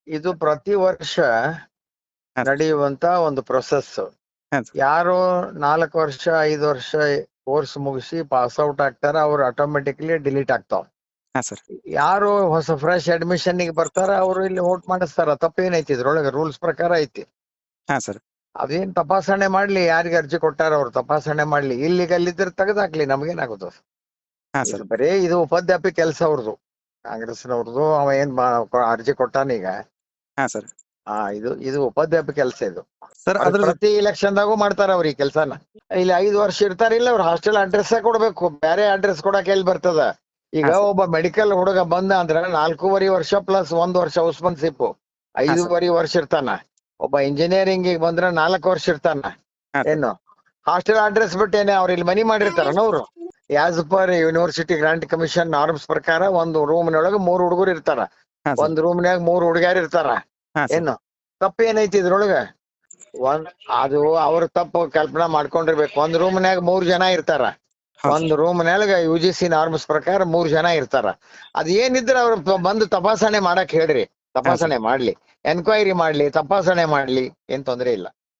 ಇದು ಪ್ರತಿ ವರ್ಷ ಹಾ ಸರ್. ನಡೆಯುವಂತ ಒಂದು ಪ್ರೊಸೆಸ್. ಹಾ ಸರ್. ಯಾರು 4 ವರ್ಷ 5 ವರ್ಷ ಕೋರ್ಸ್ ಮುಗಿಸಿ ಪಾಸ್ ಔಟ್ ಆಗ್ತಾರ ಅವ್ರು ಆಟೋಮೆಟಿಕ್ಲಿ ಡಿಲೀಟ್ ಆಗ್ತಾವ. ಹಾ ಸರ್. ಯಾರು ಹೊಸ ಫ್ರೆಶ್ ಅಡ್ಮಿಷನ್ ಗೆ ಬರ್ತಾರ ಅವ್ರು ಇಲ್ಲಿ ವೋಟ್ ಮಾಡಿಸ್ತಾರ. ತಪ್ಪೇನೈತಿ ಇದ್ರೊಳಗೆ? ರೂಲ್ಸ್ ಪ್ರಕಾರ ಐತಿ. ಹಾ ಸರ್. ಅದೇನ್ ತಪಾಸಣೆ ಮಾಡ್ಲಿ, ಯಾರಿಗೆ ಅರ್ಜಿ ಕೊಟ್ಟಾರ ಅವ್ರು ತಪಾಸಣೆ ಮಾಡ್ಲಿ. ಇಲ್ಲಿದ್ರೆ ತೆಗೆದಾಕ್ಲಿ, ನಮ್ಗೇನಾಗುತ್ತ? ಹಾ ಇದು ಸರ್. ಬರೀ ಇದು ಉಪಾಧ್ಯಾಪಿ ಕೆಲಸ ಅವ್ರದ್ದು, ಕಾಂಗ್ರೆಸ್ನವ್ರದ್ದು. ಅವ ಏನ್ ಅರ್ಜಿ ಕೊಟ್ಟಾನೀಗ. ಹಾ ಸರ್. ಇದು ಉಪಾಧ್ಯಾಪಿ ಕೆಲಸ ಇದು. ಸರ್ ಅದು ಅದ್ರ ಪ್ರತಿ ಎಲೆಕ್ಷನ್ ದಾಗೂ ಮಾಡ್ತಾರ ಅವ್ರ ಈ ಕೆಲ್ಸಾನ. ಇಲ್ಲಿ 5 ವರ್ಷ ಇರ್ತಾರಿಲ್ಲ ಅವ್ರ ಹಾಸ್ಟೆಲ್ ಅಡ್ರೆಸ್ ಕೊಡ್ಬೇಕು. ಬೇರೆ ಅಡ್ರೆಸ್ ಕೊಡಕ್ ಎಲ್ಲಿ ಬರ್ತದ? ಈಗ ಹಾ ಸರ್. ಒಬ್ಬ ಮೆಡಿಕಲ್ ಹುಡುಗ ಬಂದ ಅಂದ್ರ 4.5 ವರ್ಷ ಪ್ಲಸ್ 1 ವರ್ಷ ಔಸ್ಪನ್ಶಿಪ್ 5.5 ವರ್ಷ ಇರ್ತಾನ. ಒಬ್ಬ ಇಂಜಿನಿಯರಿಂಗ್ ಬಂದ್ರ 4 ವರ್ಷ ಇರ್ತಾನ. ಹಾ ಸರ್. ಏನು ಹಾಸ್ಟೆಲ್ ಅಡ್ರೆಸ್ ಬಿಟ್ಟೇನೆ ಅವ್ರ ಇಲ್ಲಿ ಮನಿ ಮಾಡಿರ್ತಾರನ ಅವ್ರು? As per university grant commission norms ಪ್ರಕಾರ ಒಂದು ರೂಮ್ನೊಳಗ 3 ಹುಡುಗರು ಇರ್ತಾರ. ಹಾ ಸರ್. ಒಂದ್ ರೂಮ್ನ್ಯಾಗ 3 ಹುಡುಗ್ಯಾರ ಇರ್ತಾರ. ಹಾ ಸರ್. ಏನು ತಪ್ಪೇನೈತಿ ಇದ್ರೊಳಗ? ಅದು ಅವ್ರ ತಪ್ಪು ಕಲ್ಪನಾ ಮಾಡ್ಕೊಂಡಿರ್ಬೇಕು. ಒಂದ್ ರೂಮ್ನ್ಯಾಗ 3 ಜನ ಇರ್ತಾರ. ಹಾ ಒಂದ್ ಸರ್. ರೂಮ್ನ್ಯಾಗ UGC ನಾರ್ಮ್ಸ್ ಪ್ರಕಾರ 3 ಜನ ಇರ್ತಾರ. ಅದ್ ಏನಿದ್ರ ಅವ್ರ ಬಂದು ತಪಾಸಣೆ ಮಾಡಕ್ ಹೇಳ್ರಿ. ತಪಾಸಣೆ ಮಾಡ್ಲಿ, ಎನ್ಕ್ವೈರಿ ಮಾಡ್ಲಿ, ತಪಾಸಣೆ ಮಾಡ್ಲಿ, ಏನ್ ತೊಂದ್ರೆ ಇಲ್ಲ.